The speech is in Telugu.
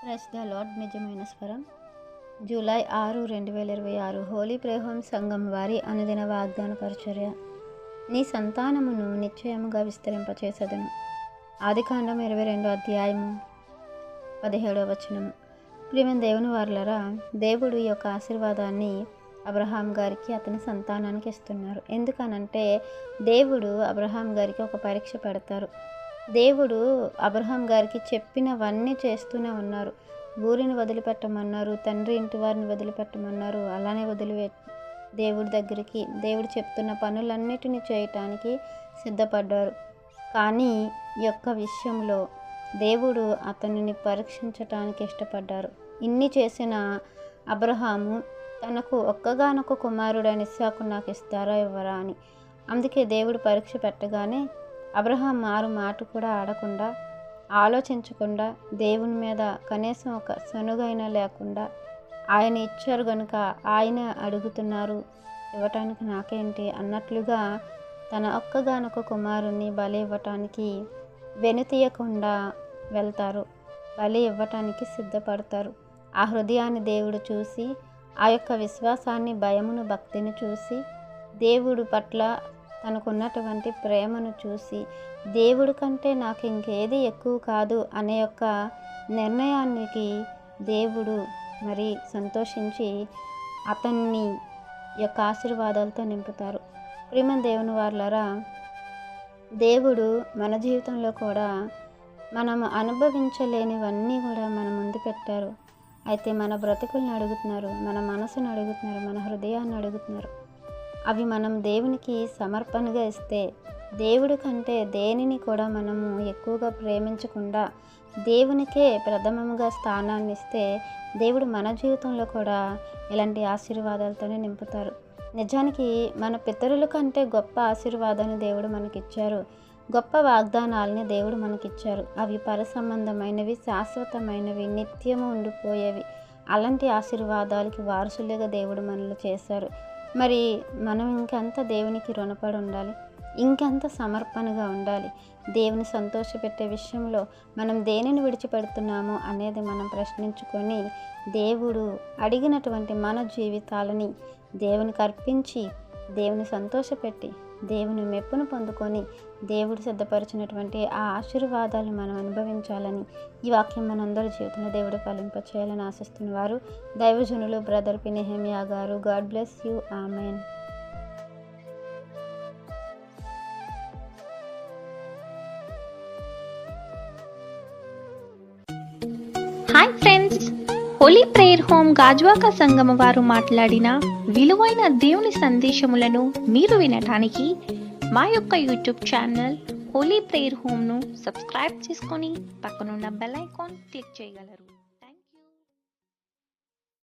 Press the lord. నిజమైన స్వరం. జూలై 6, 2026 హోలీ ప్రేయర్ హోమ్ సంఘం వారి అనుదిన వాగ్దాన పరిచర్య. నీ సంతానమును నిశ్చయముగా విస్తరింపచేసెదను. ఆదికాండం 22వ అధ్యాయము 17వ వచనము. ప్రియమైన దేవుని వారలారా, దేవుడు ఈ యొక్క ఆశీర్వాదాన్ని అబ్రహాం గారికి అతని సంతానానికి ఇస్తున్నారు. ఎందుకనంటే దేవుడు అబ్రహాం గారికి ఒక పరీక్ష పెడతారు. దేవుడు అబ్రహాం గారికి చెప్పినవన్నీ చేస్తూనే ఉన్నారు. ఊరిని వదిలిపెట్టమన్నారు, తండ్రి ఇంటి వారిని వదిలిపెట్టమన్నారు. అలానే దేవుడి దగ్గరికి దేవుడు చెప్తున్న పనులన్నిటినీ చేయటానికి సిద్ధపడ్డారు. కానీ ఈ యొక్క విషయంలో దేవుడు అతనిని పరీక్షించటానికి ఇష్టపడ్డారు. ఇన్ని చేసిన అబ్రహాము తనకు ఒక్కగానొక్క కుమారుడైన ఇస్సాకు నాకు ఇస్తారా ఇవ్వరా అని. అందుకే దేవుడు పరీక్ష పెట్టగానే అబ్రహాం మారు మాట కూడా ఆడకుండా, ఆలోచించకుండా, దేవుని మీద కనీసం ఒక సనుగైనా లేకుండా ఆయన ఇచ్చారు గనుక ఆయన అడుగుతున్నారు, ఇవ్వటానికి నాకేంటి అన్నట్లుగా తన ఒక్కగానొక్క కుమారుణ్ణి బలి ఇవ్వటానికి వెనుతీయకుండా వెళ్తారు. బలి ఇవ్వటానికి సిద్ధపడతారు. ఆ హృదయాన్ని దేవుడు చూసి, ఆ యొక్క విశ్వాసాన్ని, భయమును, భక్తిని చూసి, దేవుడు పట్ల తనకున్నటువంటి ప్రేమను చూసి, దేవుడి కంటే నాకు ఇంకేది ఎక్కువ కాదు అనే యొక్క నిర్ణయానికి దేవుడు మరి సంతోషించి అతన్ని యొక్క ఆశీర్వాదాలతో నింపుతారు. ప్రియమైన దేవుని వారలారా, దేవుడు మన జీవితంలో కూడా మనము అనుభవించలేనివన్నీ కూడా మన ముందు పెట్టారు. అయితే మన బ్రతుకుల్ని అడుగుతున్నారు, మన మనసును అడుగుతున్నారు, మన హృదయాన్ని అడుగుతున్నారు. అవి మనం దేవునికి సమర్పణగా ఇస్తే, దేవుడి కంటే దేనిని కూడా మనము ఎక్కువగా ప్రేమించకుండా దేవునికే ప్రథమముగా స్థానాన్ని ఇస్తే, దేవుడు మన జీవితంలో కూడా ఇలాంటి ఆశీర్వాదాలతోనే నింపుతారు. నిజానికి మన పితరుల కంటే గొప్ప ఆశీర్వాదాన్ని దేవుడు మనకిచ్చారు. గొప్ప వాగ్దానాలని దేవుడు మనకిచ్చారు. అవి పరసంబంధమైనవి, శాశ్వతమైనవి, నిత్యము ఉండిపోయేవి. అలాంటి ఆశీర్వాదాలకి వారసులుగా దేవుడు మనల్ని చేశారు. మరి మనం ఇంకెంత దేవునికి రుణపడి ఉండాలి, ఇంకెంత సమర్పణగా ఉండాలి. దేవుని సంతోషపెట్టే విషయంలో మనం దేనిని విడిచిపెడుతున్నామో అనేది మనం ప్రశ్నించుకొని, దేవుడు అడిగినటువంటి మన జీవితాలని దేవునికి అర్పించి, దేవుని సంతోషపెట్టి, దేవుని మెప్పును పొందుకొని, దేవుడు సిద్ధపరిచినటువంటి ఆ ఆశీర్వాదాలు మనం అనుభవించాలని ఈ వాక్యం మనందరి జీవితంలో దేవుడు ఫలింపచేయాలని ఆశిస్తున్న వారు దైవజనులు బ్రదర్ పి. నెహెమియా గారు. God bless you. Amen. Hi friends, Holi prayer home Gajuwaka సంగమ వారు మాట్లాడిన విలువైన దేవుని సందేశములను మీరు వినటానికి మా యొక్క యూట్యూబ్ ఛానల్ హోలీ ప్రేయర్ హోమ్ను సబ్స్క్రైబ్ చేసుకొని పక్కనున్న బెల్ ఐకాన్ క్లిక్ చేయగలరు.